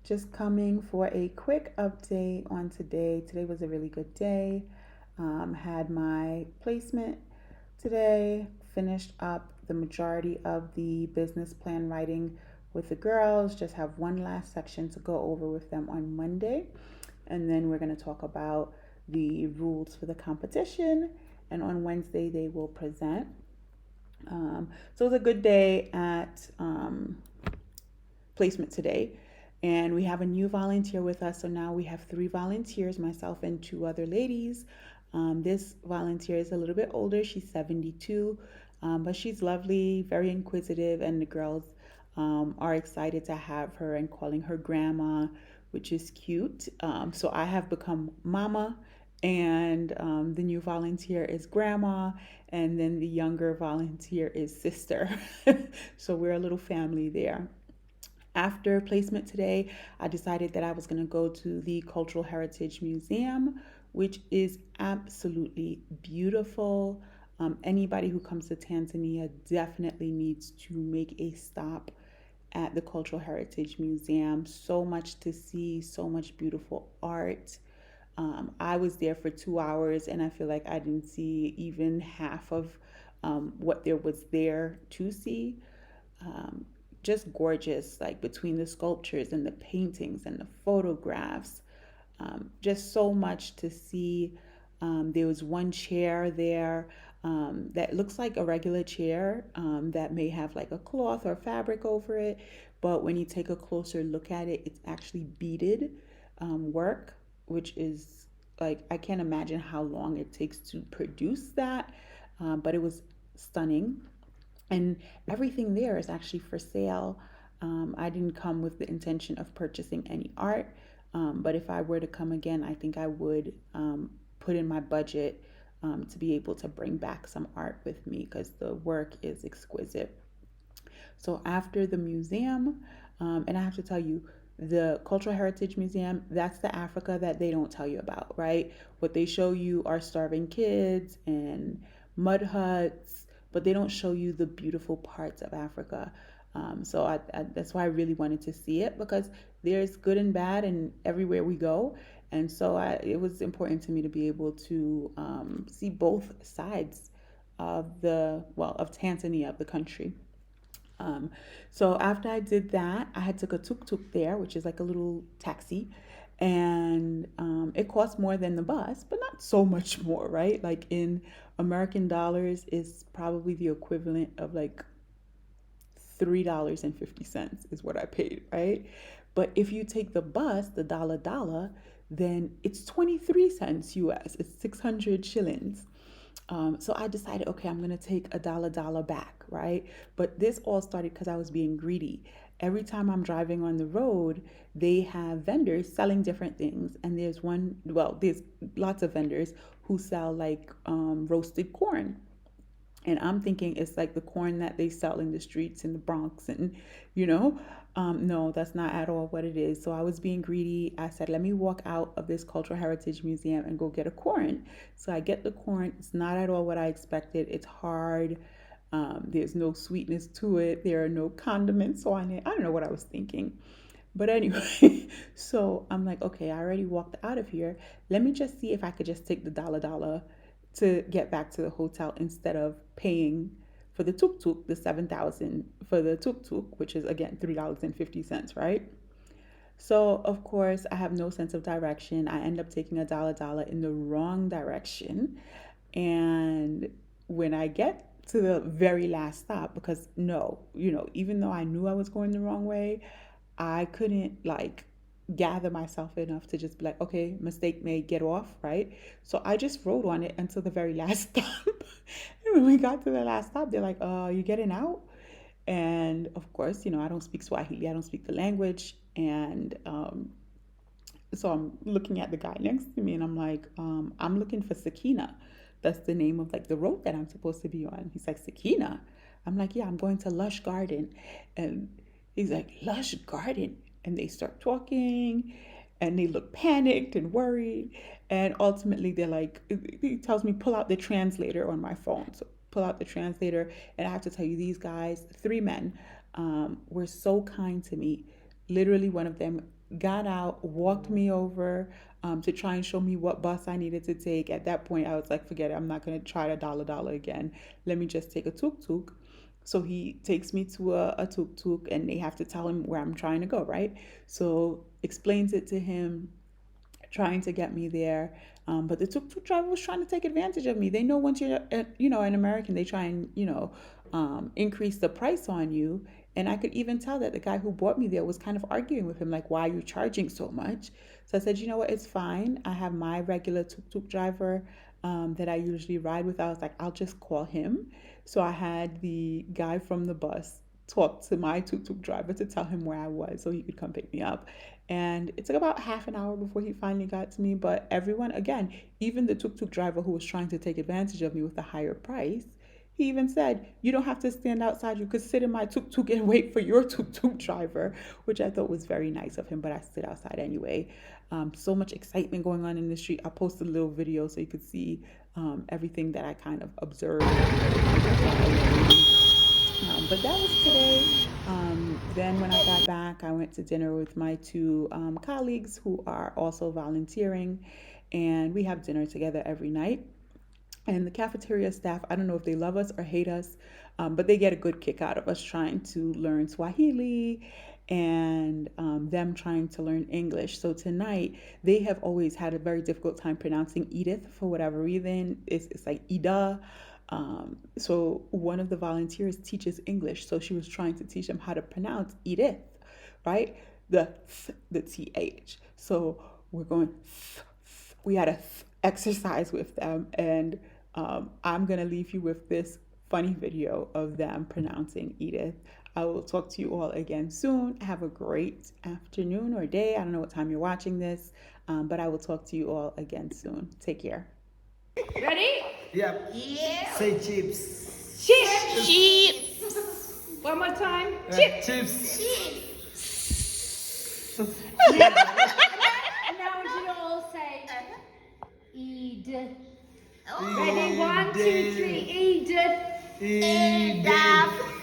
Just coming for a quick update on today. Today was a really good day. Had my placement today, finished up the majority of the business plan writing with the girls. Just have one last section to go over with them on Monday. And then we're going to talk about the rules for the competition. And on Wednesday, they will present. So it was a good day at placement today. And we have a new volunteer with us. So now we have 3 volunteers, myself and 2 other ladies. This volunteer is a little bit older. She's 72, but she's lovely, very inquisitive, and the girls are excited to have her and calling her grandma, which is cute. So I have become mama, and the new volunteer is grandma, and then the younger volunteer is sister. So we're a little family there. After placement today, I decided that I was going to go to the Cultural Heritage Museum, which is absolutely beautiful. Anybody who comes to Tanzania definitely needs to make a stop at the Cultural Heritage Museum. So much to see, so much beautiful art. I was there for 2 hours and I feel like I didn't see even half of what there was there to see. Um, just gorgeous, like between the sculptures and the paintings and the photographs. Just so much to see. There was one chair there that looks like a regular chair that may have like a cloth or fabric over it, but when you take a closer look at it, it's actually beaded work, which is like, I can't imagine how long it takes to produce that, but it was stunning. And everything there is actually for sale. I didn't come with the intention of purchasing any art, but if I were to come again, I think I would put in my budget to be able to bring back some art with me because the work is exquisite. So after the museum, and I have to tell you, the Cultural Heritage Museum, that's the Africa that they don't tell you about, right? What they show you are starving kids and mud huts, but they don't show you the beautiful parts of Africa. So that's why I really wanted to see it because there's good and bad and everywhere we go. And so it was important to me to be able to see both sides of of Tanzania, of the country. Um, so after I did that, I had took a tuk tuk there, which is like a little taxi, and it cost more than the bus, but not so much more, right? Like in American dollars, is probably the equivalent of like $3.50 is what I paid, right? But if you take the bus, the dollar, then it's 23 cents US. It's 600 shillings. So I decided, okay, I'm gonna take a dollar back, right? But this all started because I was being greedy. Every time I'm driving on the road, they have vendors selling different things. And there's lots of vendors who sell like roasted corn. And I'm thinking it's like the corn that they sell in the streets in the Bronx, and you know, no, that's not at all what it is. So I was being greedy. I said, let me walk out of this Cultural Heritage Museum and go get a corn. So I get the corn. It's not at all what I expected. It's hard. There's no sweetness to it. There are no condiments on it. I don't know what I was thinking. But anyway, so I'm like, okay, I already walked out of here. Let me just see if I could just take the dollar to get back to the hotel instead of paying for the tuk tuk, the 7,000 for the tuk tuk, which is again $3.50, right? So of course I have no sense of direction. I end up taking a dollar in the wrong direction. And when I get to the very last stop, because no, even though I knew I was going the wrong way, I couldn't like gather myself enough to just be like, okay, mistake made, get off, right? So I just rode on it until the very last stop. And when we got to the last stop, they're like, you getting out? And of course, I don't speak Swahili, I don't speak the language. And so I'm looking at the guy next to me and I'm like, I'm looking for Sakina. That's the name of like the road that I'm supposed to be on. He's like, Sakina? I'm like, yeah, I'm going to Lush Garden. And he's like, Lush Garden? And they start talking and they look panicked and worried. And ultimately, they're like, he tells me, pull out the translator on my phone. So pull out the translator. And I have to tell you, these guys, 3 men, were so kind to me. Literally, one of them got out, walked me over to try and show me what bus I needed to take. At that point, I was like, forget it. I'm not going to try to dollar again. Let me just take a tuk tuk. So he takes me to a tuk tuk and they have to tell him where I'm trying to go, right? So explains it to him, trying to get me there. But the tuk-tuk driver was trying to take advantage of me. They know once you're, an American, they try and, increase the price on you. And I could even tell that the guy who brought me there was kind of arguing with him, like, why are you charging so much? So I said, you know what, it's fine. I have my regular tuk-tuk driver that I usually ride with. I was like, I'll just call him. So I had the guy from the bus talk to my tuk-tuk driver to tell him where I was so he could come pick me up. And it took about half an hour before he finally got to me. But everyone, again, even the tuk-tuk driver who was trying to take advantage of me with a higher price, he even said, you don't have to stand outside. You could sit in my tuk-tuk and wait for your tuk-tuk driver, which I thought was very nice of him, but I stood outside anyway. So much excitement going on in the street. I posted a little video so you could see everything that I kind of observed. But that was today. Then when I got back, I went to dinner with my two colleagues who are also volunteering, and we have dinner together every night. And the cafeteria staff, I don't know if they love us or hate us, but they get a good kick out of us trying to learn Swahili and them trying to learn English. So tonight, they have always had a very difficult time pronouncing Edith for whatever reason. It's like Ida. So one of the volunteers teaches English, so she was trying to teach them how to pronounce Edith, right? The th. So we're going. We had a exercise with them, and I'm gonna leave you with this funny video of them pronouncing Edith. I will talk to you all again soon. Have a great afternoon or day. I don't know what time you're watching this, but I will talk to you all again soon. Take care. Ready? Yep. Yeah. Say chips. Chips. Chips. One more time. Chips. Chips. Now I want you to all say Edith. Ready? 1, 2, 3. Edith. Edith.